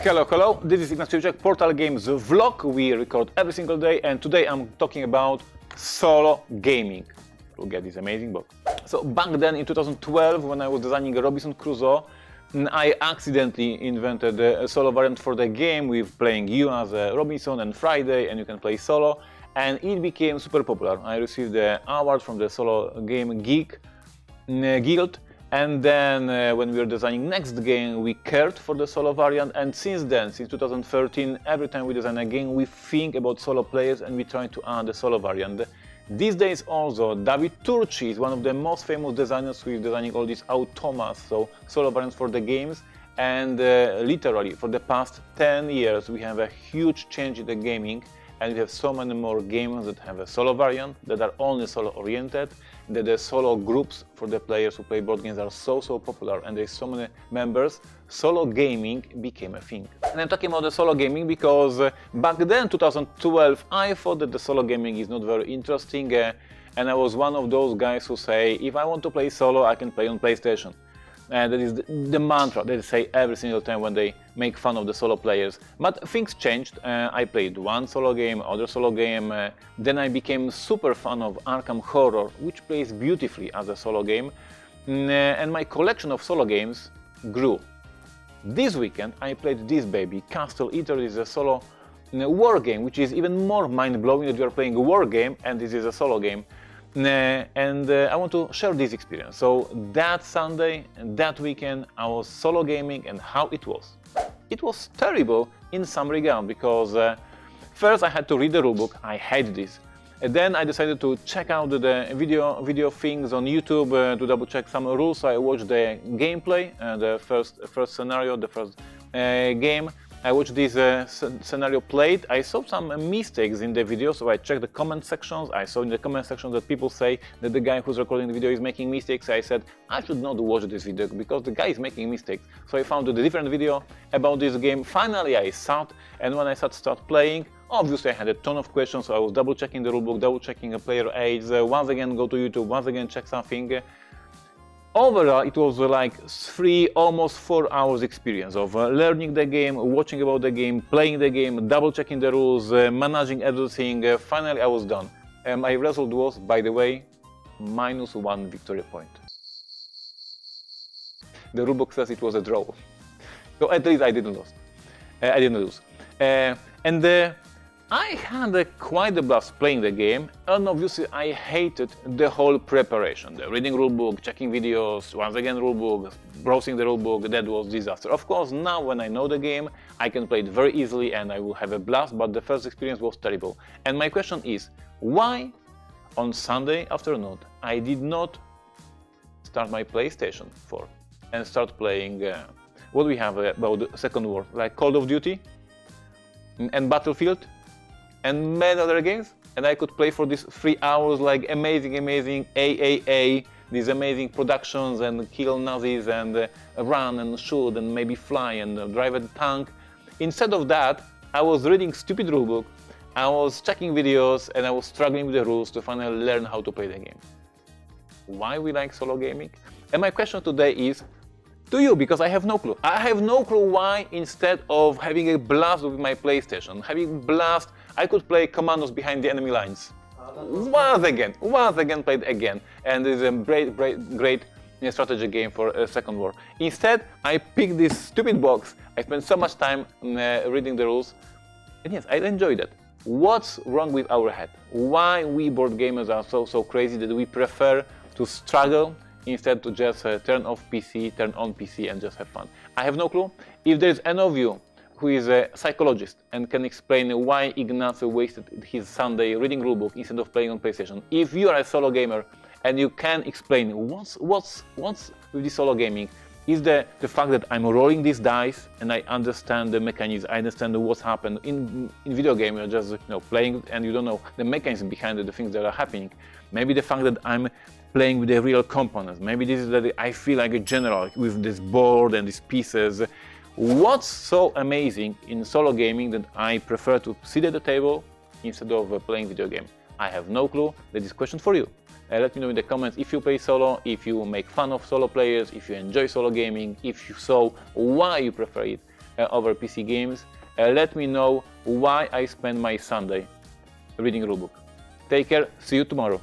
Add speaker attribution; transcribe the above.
Speaker 1: Hello, hello, this is Ignacy Portal Games vlog. We record every single day, and today I'm talking about solo gaming. Look at this amazing book. So back then in 2012, when I was designing Robinson Crusoe, I accidentally invented a solo variant for the game with playing you as a Robinson and Friday, and you can play solo, and it became super popular. I received the award from the Solo Game Guild. And then when we were designing next game, we cared for the solo variant, and since then, since 2013, every time we design a game, we think about solo players and we try to add the solo variant. These days also, David Turci is one of the most famous designers who is designing all these automas, so solo variants for the games, and literally for the past 10 years we have a huge change in the gaming, and we have so many more games that have a solo variant, that are only solo oriented, that the solo groups for the players who play board games are so popular, and there's so many members. Solo gaming became a thing. And I'm talking about the solo gaming because back then, 2012, I thought that the solo gaming is not very interesting, and I was one of those guys who say, if I want to play solo, I can play on PlayStation. And that is the mantra that they say every single time when they make fun of the solo players. But things changed. I played one solo game, other solo game. Then I became super fan of Arkham Horror, which plays beautifully as a solo game. And my collection of solo games grew. This weekend I played this baby, Castle Eater. This is a solo war game, which is even more mind-blowing that you are playing a war game and this is a solo game. And I want to share this experience. So that Sunday and that weekend I was solo gaming, and how it was. It was terrible in some regard because first I had to read the rulebook. I hate this. And then I decided to check out the video things on YouTube to double check some rules. So I watched the gameplay, the first scenario, the first game. I watched this scenario played. I saw some mistakes in the video, so I checked the comment sections. I saw in the comment section that people say that the guy who's recording the video is making mistakes. I said, I should not watch this video because the guy is making mistakes. So I found a different video about this game. Finally, I sat, and when I start playing, obviously I had a ton of questions, so I was double checking the rulebook, double checking a player age, once again go to YouTube, once again check something. Overall, it was like 3, almost 4 hours experience of learning the game, watching about the game, playing the game, double checking the rules, managing everything. Finally, I was done. My result was, by the way, -1 victory point. The rulebook says it was a draw. So at least I didn't lose. I had quite a blast playing the game, and obviously I hated the whole preparation. The reading rulebook, checking videos, once again rulebook, browsing the rulebook, that was disaster. Of course, now when I know the game, I can play it very easily and I will have a blast, but the first experience was terrible. And my question is, why on Sunday afternoon I did not start my PlayStation 4 and start playing what we have about the Second War, like Call of Duty and Battlefield and many other games, and I could play for these 3 hours like amazing AAA, these amazing productions, and kill Nazis and run and shoot and maybe fly and drive a tank. Instead of that, I was reading stupid rulebook, I was checking videos, and I was struggling with the rules to finally learn how to play the game. Why we like solo gaming? And my question today is to you, because I have no clue. I have no clue why, instead of having a blast with my PlayStation, having blast, I could play Commandos behind the enemy lines. Once again played again, and it's a great strategy game for a Second War. Instead, I picked this stupid box. I spent so much time reading the rules, and yes, I enjoyed it. What's wrong with our head? Why we board gamers are so crazy that we prefer to struggle instead to just turn on PC and just have fun? I have no clue. If there's any of you who is a psychologist and can explain why Ignacy wasted his Sunday reading rulebook instead of playing on PlayStation, if you are a solo gamer and you can explain what's with this solo gaming, is the fact that I'm rolling these dice and I understand the mechanism, I understand what's happened. In video game, you're just playing and you don't know the mechanism behind the things that are happening. Maybe the fact that I'm playing with the real components. Maybe this is that I feel like a general with this board and these pieces. What's so amazing in solo gaming that I prefer to sit at the table instead of playing video game? I have no clue. That is a question for you. Let me know in the comments if you play solo, if you make fun of solo players, if you enjoy solo gaming, if you so, why you prefer it over PC games. Let me know why I spend my Sunday reading rulebook. Take care, see you tomorrow.